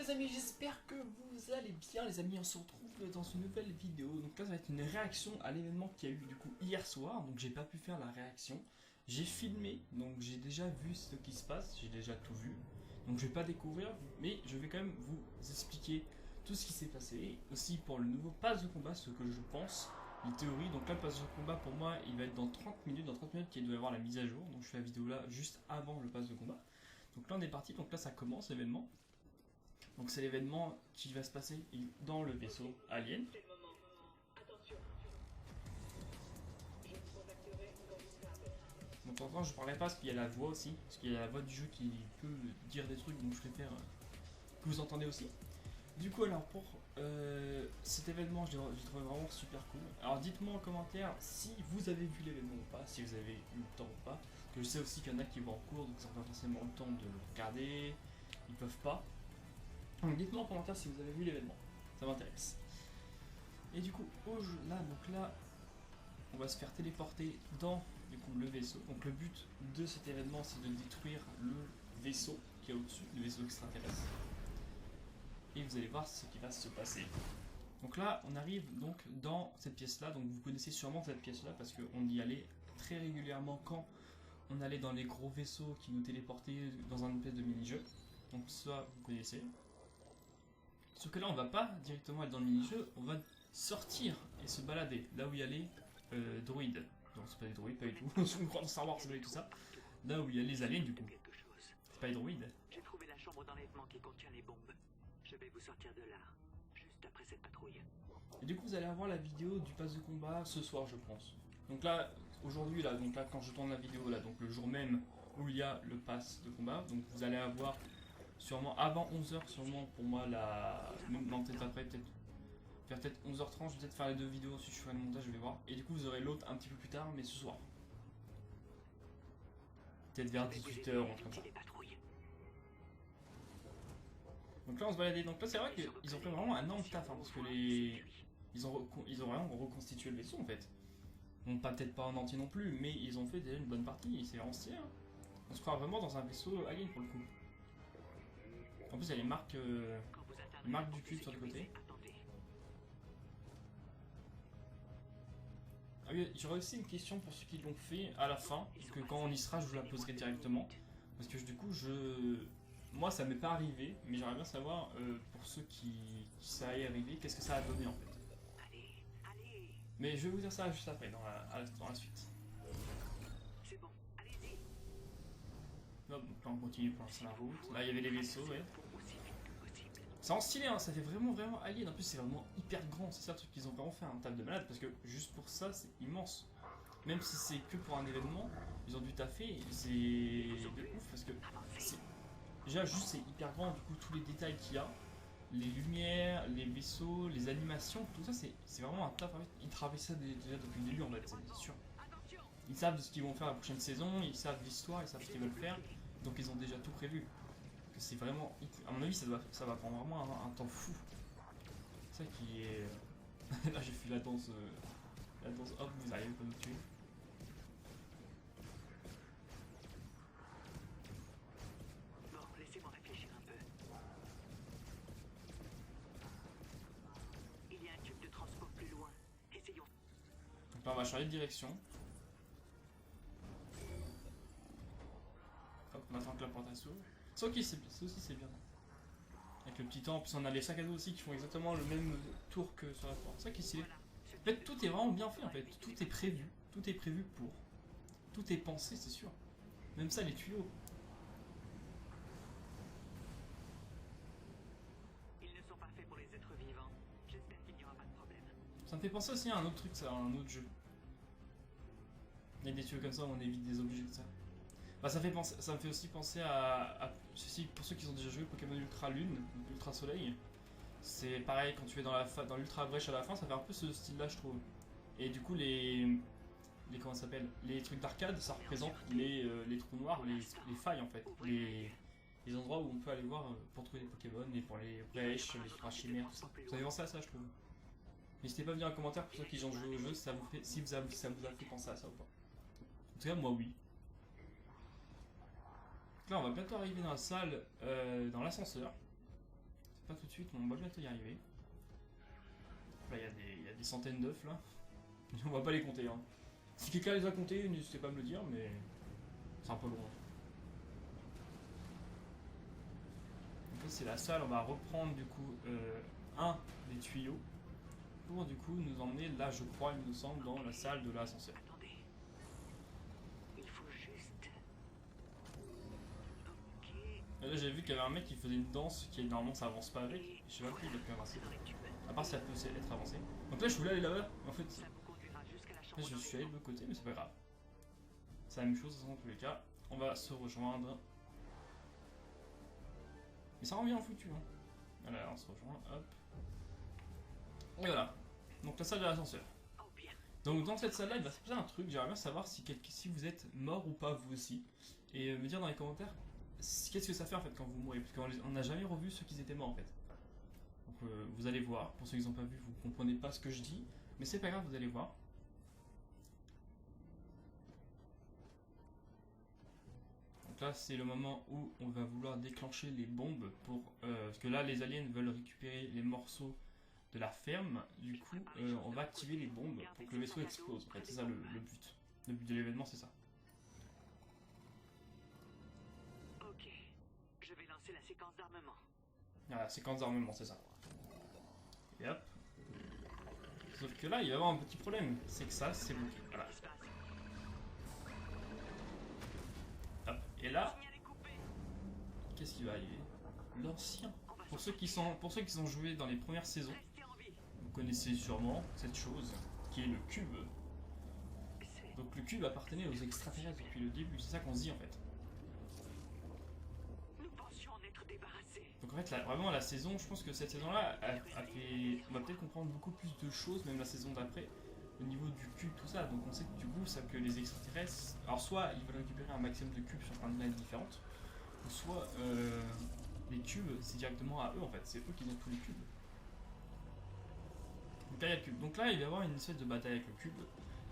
les amis, j'espère que vous allez bien les amis, on se retrouve dans une nouvelle vidéo. Donc là ça va être une réaction à l'événement qui a eu du coup hier soir, donc j'ai pas pu faire la réaction. J'ai filmé, donc j'ai déjà vu ce qui se passe, j'ai déjà tout vu. Donc je vais pas découvrir, mais je vais quand même vous expliquer tout ce qui s'est passé. Aussi pour le nouveau pass de combat, ce que je pense, les théories. Donc là le pass de combat pour moi il va être dans 30 minutes, qu'il doit y avoir la mise à jour. Donc je fais la vidéo là juste avant le pass de combat. Donc là on est parti, donc là ça commence l'événement. Donc c'est l'événement qui va se passer dans le vaisseau Alien. Donc en temps je parlais pas parce qu'il y a la voix aussi, parce qu'il y a la voix du jeu qui peut dire des trucs, donc je préfère que vous entendez aussi. Du coup alors pour cet événement je l'ai trouvé vraiment super cool. Alors dites-moi en commentaire si vous avez vu l'événement ou pas, si vous avez eu le temps ou pas. Que je sais aussi qu'il y en a qui vont en cours, donc ils n'ont pas forcément le temps de le regarder, ils peuvent pas. Donc dites-moi en commentaire si vous avez vu l'événement, ça m'intéresse. Et du coup, là, on va se faire téléporter dans du coup, le vaisseau. Donc le but de cet événement, c'est de détruire le vaisseau qui est au-dessus, le vaisseau extraterrestre. Et vous allez voir ce qui va se passer. Donc là, on arrive donc dans cette pièce-là. Donc vous connaissez sûrement cette pièce-là parce qu'on y allait très régulièrement quand on allait dans les gros vaisseaux qui nous téléportaient dans un espèce de mini-jeu. Donc ça, vous connaissez. Sauf que là on va pas directement être dans le mini-jeu, on va sortir et se balader là où il y a les droïdes. Non c'est pas des droïdes, pas du tout, je me crois dans Star Wars c'est pas du tout ça. Là où il y a les aliens du coup. C'est pas les droïdes. J'ai trouvé la chambre d'enlèvement qui contient les bombes. Je vais vous sortir de là, juste après cette patrouille. Et du coup vous allez avoir la vidéo du pass de combat ce soir je pense. Donc là, aujourd'hui là, donc là quand je tourne la vidéo là, donc le jour même où il y a le pass de combat, donc vous allez avoir sûrement avant 11h, sûrement pour moi, non, peut-être après, vers peut-être 11h30, je vais peut-être faire les deux vidéos, si je fais le montage, je vais voir. Et du coup, vous aurez l'autre un petit peu plus tard, mais ce soir. Peut-être vers 18h ou un truc comme ça. Donc là, on se baladait. Donc là, c'est vrai qu'ils ont fait vraiment un énorme taf, hein, parce que ils ont vraiment reconstitué le vaisseau, en fait. Bon, peut-être pas en entier non plus, mais ils ont fait déjà une bonne partie, c'est vraiment stylé. Hein. On se croit vraiment dans un vaisseau alien pour le coup. En plus, il y a les marques du cube sur le côté. Ah oui, j'aurais aussi une question pour ceux qui l'ont fait à la fin, parce que quand on y sera, je vous la poserai directement. Parce que du coup, moi, ça m'est pas arrivé, mais j'aimerais bien savoir, pour ceux qui ça est arrivé, qu'est-ce que ça a donné en fait. Mais je vais vous dire ça juste après, dans la suite. C'est bon, allez-y. Hop, donc là, on continue pour lancer la route. Là, il y avait les vaisseaux, ouais. C'est en stylé, hein, ça fait vraiment alien. En plus, c'est vraiment hyper grand. C'est ça le truc qu'ils ont vraiment fait un taf de malade. Parce que juste pour ça, c'est immense. Même si c'est que pour un événement, ils ont dû taffer. C'est de ouf. Parce que déjà, juste c'est hyper grand. Du coup, tous les détails qu'il y a, les lumières, les vaisseaux, les animations, tout ça, c'est vraiment un taf. En fait, ils travaillent ça déjà depuis le début, en fait, c'est sûr. Ils savent de ce qu'ils vont faire la prochaine saison. Ils savent l'histoire, ils savent ce qu'ils veulent faire. Donc, ils ont déjà tout prévu. C'est vraiment, à mon avis, ça va prendre vraiment un temps fou. C'est ça qui est. Là, j'ai fait la danse, hop, vous arrivez pas me tuer. Bon, laissez-moi réfléchir un peu. Il y a un tube de transport plus loin. Essayons. Donc là, on va changer de direction. Hop, on attend que la porte s'ouvre. Ça aussi c'est bien. Avec le petit temps, en plus on a les sacs à dos aussi qui font exactement le même tour que sur la porte. C'est ça qui est stylé. En fait tout est vraiment bien fait en fait, tout est prévu pour. Tout est pensé c'est sûr. Même ça les tuyaux. Ils ne sont pas faits pour les êtres vivants. J'espère qu'il n'y aura pas de problème. Ça me fait penser aussi à un autre truc ça, à un autre jeu. Il y a des tuyaux comme ça, on évite des objets comme ça. Bah, ça me fait aussi penser à ceci pour ceux qui ont déjà joué Pokémon Ultra Lune, donc Ultra Soleil. C'est pareil quand tu es dans l'Ultra Brèche à la fin, ça fait un peu ce style là je trouve. Et du coup comment ça s'appelle, les trucs d'arcade, ça représente les trous noirs, les failles en fait, les endroits où on peut aller voir pour trouver les Pokémon et pour les brèches, les ultra chimères, tout ça. Vous avez pensé à ça je trouve. N'hésitez pas à me dire en commentaire pour ceux qui ont joué au jeu si ça vous a fait penser à ça ou pas. En tout cas moi oui. Là on va bientôt arriver dans la salle, dans l'ascenseur. pas tout de suite, on va bientôt y arriver. Là, il y a des centaines d'œufs là. On va pas les compter. Hein. Si quelqu'un les a comptés, n'hésitez pas à me le dire, mais c'est un peu loin. Donc là, c'est la salle. On va reprendre du coup un des tuyaux pour du coup nous emmener là, je crois, il nous semble, dans la salle de l'ascenseur. Attendez. Il faut juste... Ok. Et là, j'ai vu qu'il y avait un mec qui faisait une danse qui normalement ça avance pas avec. Je sais pas plus, il a pu avancer. Dans les tubes. À part si ça peut être avancé. Donc là, je voulais aller là-bas. En fait, Ça vous conduira jusqu'à la là, chambre je d'en suis allé haut. de l'autre côté, mais c'est pas grave. C'est la même chose dans tous les cas. On va se rejoindre. Mais ça rend bien foutu. Hein. Voilà, on se rejoint. Hop. Et voilà. Donc la salle de l'ascenseur. Oh bien. Donc dans cette salle-là, il va se passer un truc. J'aimerais bien savoir si, si vous êtes mort ou pas, vous aussi. Et me dire dans les commentaires qu'est-ce que ça fait en fait quand vous mourrez. Parce qu'on n'a jamais revu ceux qui étaient morts en fait. Donc vous allez voir. Pour ceux qui n'ont pas vu, vous comprenez pas ce que je dis. Mais c'est pas grave, vous allez voir. Donc là, c'est le moment où on va vouloir déclencher les bombes pour parce que là, les aliens veulent récupérer les morceaux de la ferme. Du coup, on va activer les bombes pour que le vaisseau explose. En fait, c'est ça le but. Le but de l'événement, c'est ça. Ok. Je vais lancer la séquence d'armement. Voilà, séquence d'armement, c'est ça. Et hop. Sauf que là, il va y avoir un petit problème. C'est que ça, c'est bloqué. Voilà. Qu'est-ce qui se passe? Hop. Et là, Signal est coupé. qu'est-ce qui va arriver? L'ancien. On va Pour ceux qui ont joué dans les premières saisons, rester en vie. vous connaissez sûrement cette chose qui est le cube. C'est... Donc le cube appartenait aux extraterrestres depuis le début, c'est ça qu'on se dit en fait. Nous pensions en être débarrassés. Donc en fait, vraiment la saison, je pense que cette saison-là a fait... On va peut-être comprendre beaucoup plus de choses, même la saison d'après, au niveau du cube, tout ça. Donc on sait que du coup, ça que les extraterrestres... Alors soit ils veulent récupérer un maximum de cubes sur plein de planètes différentes, ou soit les cubes, c'est directement à eux en fait, c'est eux qui ont tous les cubes. Donc là, il y a le cube. Donc là, il va y avoir une espèce de bataille avec le cube.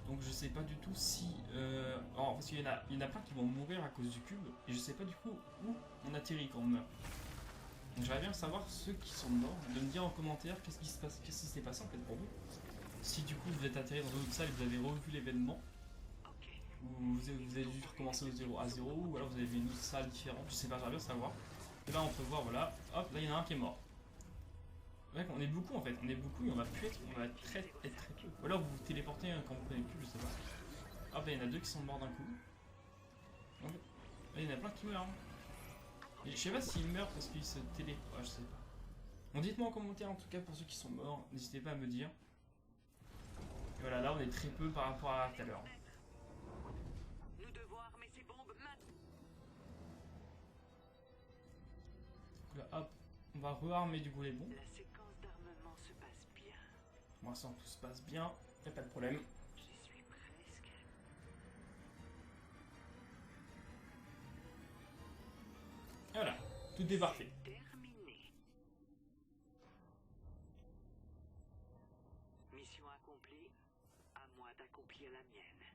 Donc je sais pas du tout si... Alors, parce qu'il y en a plein qui vont mourir à cause du cube, et je sais pas du coup où on atterrit quand on meurt. Donc j'aimerais bien savoir ceux qui sont morts, de me dire en commentaire qu'est-ce qui se passe, qu'est-ce qui s'est passé en fait pour vous. Si du coup vous êtes atterri dans une autre salle et vous avez revu l'événement, Ok. ou vous avez dû recommencer à zéro, ou alors vous avez vu une autre salle différente, je sais pas, j'aimerais bien savoir. Et là on peut voir, voilà, hop, là il y en a un qui est mort. Ouais, on est beaucoup en fait, on est beaucoup et on va plus être, on va être très peu. Ou alors vous vous téléportez quand vous prenez plus, je sais pas. Hop, là il y en a deux qui sont morts d'un coup. Donc, là il y en a plein qui meurent. Et je sais pas s'ils meurent parce qu'ils se téléportent, je sais pas. Bon, dites-moi en commentaire en tout cas pour ceux qui sont morts, n'hésitez pas à me dire. Et voilà, là on est très peu par rapport à tout à l'heure. Nous devons armer ces bombes maintenant. Donc là, hop, on va rearmer du coup les bombes. La séquence d'armement se passe bien. Pour l'instant tout se passe bien, y a pas de problème. J'y suis presque. Et voilà, tout est parfait. Terminé. Mission accomplie. À moi d'accomplir la mienne.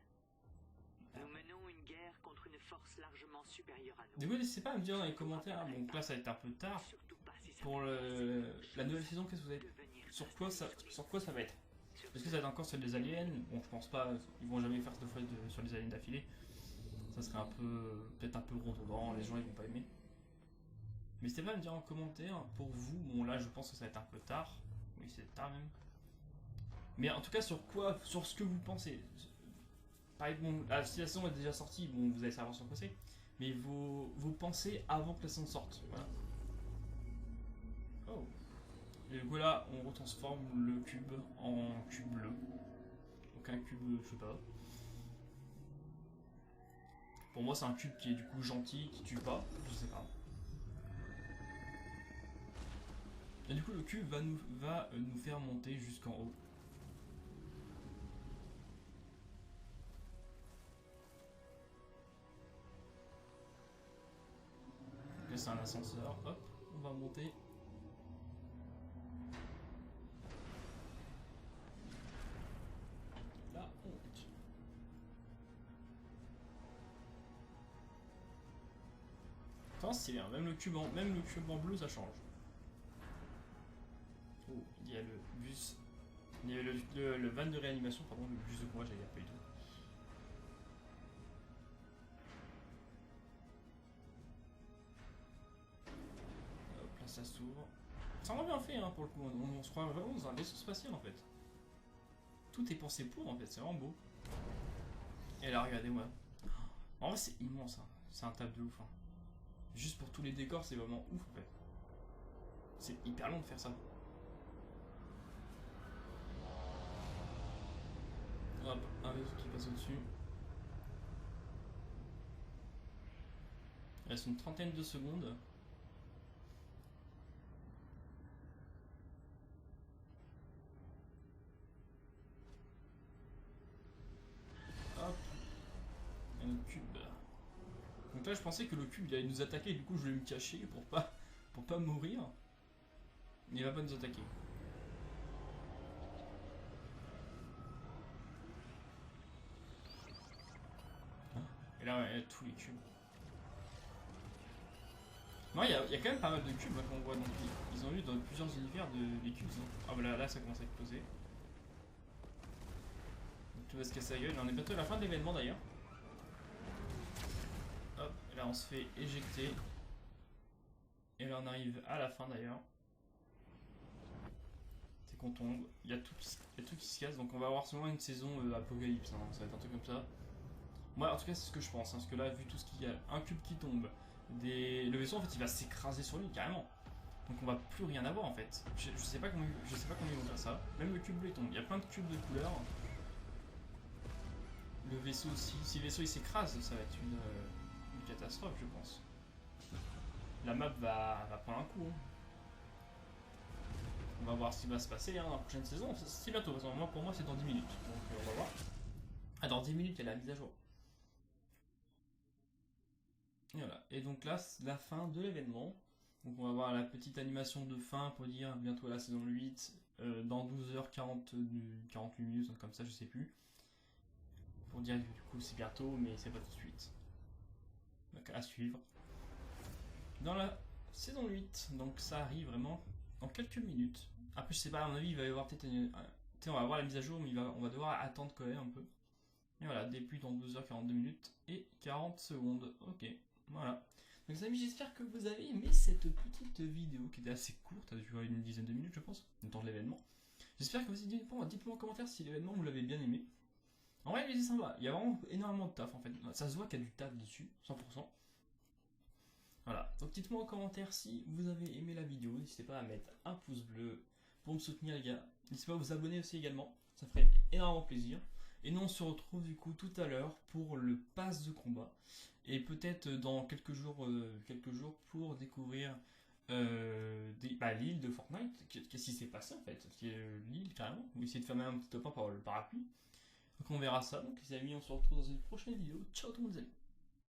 Nous menons une guerre contre une force largement supérieure à nous. Du coup, n'hésitez pas à me dire dans les commentaires, bon là ça va être un peu tard. Surtout pas si ça Pour la nouvelle saison, qu'est-ce que vous avez devenir sur quoi ça va être? Est-ce que ça va être encore sur des aliens? Bon, je pense pas, ils vont jamais faire 2 fois sur les aliens d'affilée. Ça serait un peu, peut-être un peu redondant, les gens ils vont pas aimer. Mais n'hésitez pas à me dire en commentaire, pour vous, bon là je pense que ça va être un peu tard. Oui, c'est tard même. Mais en tout cas, sur quoi, sur ce que vous pensez. Pareil, bon, la saison est déjà sortie, bon, vous allez savoir sur quoi c'est. Mais vos pensées avant que la saison sorte, voilà. Oh. Et du coup là, on retransforme le cube en cube bleu. Donc un cube, je sais pas. Pour moi, c'est un cube qui est du coup gentil, qui tue pas, je sais pas. Et du coup, le cube va nous faire monter jusqu'en haut. Là, c'est un ascenseur, hop, on va monter. Là, on monte. Enfin, stylé, hein. Même le cube en bleu, ça change. a le bus. Il y avait le van de réanimation, pardon, le bus de combat, j'allais dire pas du tout. Hop, là ça s'ouvre. C'est vraiment bien fait hein, pour le coup, on se croit vraiment dans un vaisseau spatial en fait. Tout est pensé pour en fait, c'est vraiment beau. Et là regardez-moi. En vrai c'est immense, hein. C'est un table de ouf. Hein. Juste pour tous les décors c'est vraiment ouf en fait. C'est hyper long de faire ça. Hop, un vaisseau qui passe au-dessus. Il reste une trentaine de secondes. Hop. Un autre cube. Donc là je pensais que le cube il allait nous attaquer, du coup je voulais me cacher pour pas mourir. Mais il va pas nous attaquer. Et là il y a tous les cubes. Non, il y a quand même pas mal de cubes hein, qu'on voit. Donc, ils ont eu dans plusieurs univers des cubes. Hein. Ah bah là ça commence à exploser. Donc tout va se casser la gueule. On est bientôt à la fin de l'événement d'ailleurs. Hop, et là on se fait éjecter. Et là on arrive à la fin d'ailleurs. C'est qu'on tombe. Il y a tout qui se casse. Donc on va avoir seulement une saison apocalypse. Hein. Ça va être un truc comme ça. Moi en tout cas c'est ce que je pense. Hein, parce que là vu tout ce qu'il y a, un cube qui tombe. Le vaisseau en fait il va s'écraser sur lui carrément. Donc on va plus rien avoir en fait. Je sais pas comment ils vont faire ça. Même le cube bleu il tombe. Il y a plein de cubes de couleurs. Le vaisseau aussi. Si le vaisseau il s'écrase, ça va être une catastrophe je pense. La map va prendre un coup. Hein. On va voir ce qui va se passer hein, dans la prochaine saison. C'est bientôt. Pour moi c'est dans 10 minutes. Donc on va voir. Ah dans 10 minutes il y a la mise à jour. Et voilà. Et donc là, c'est la fin de l'événement. Donc on va voir la petite animation de fin pour dire bientôt la saison 8, dans 12h40, 48 minutes, comme ça, je sais plus. Pour dire que du coup c'est bientôt, mais c'est pas tout de suite. Donc à suivre. Dans la saison 8, donc ça arrive vraiment dans quelques minutes. Après, je sais pas, à mon avis, il va y avoir peut-être on va voir la mise à jour, mais on va devoir attendre quand même un peu. Et voilà, début dans 12h42 minutes et 40 secondes. Ok. Voilà. Donc les amis, j'espère que vous avez aimé cette petite vidéo qui était assez courte, elle a duré une dizaine de minutes je pense, le temps de l'événement. J'espère que vous avez dites-moi en commentaire si l'événement vous l'avez bien aimé. En vrai, il est sympa, il y a vraiment énormément de taf en fait, ça se voit qu'il y a du taf dessus, 100%. Voilà, donc dites-moi en commentaire si vous avez aimé la vidéo, n'hésitez pas à mettre un pouce bleu pour me soutenir les gars. N'hésitez pas à vous abonner aussi également, ça ferait énormément plaisir. Et nous on se retrouve du coup tout à l'heure pour le pass de combat. Et peut-être dans quelques jours pour découvrir l'île de Fortnite. Qu'est-ce qui s'est passé en fait? L'île carrément. On va essayer de faire même un petit top 1 par le parapluie. Donc on verra ça. Donc les amis, on se retrouve dans une prochaine vidéo. Ciao tout le monde les amis.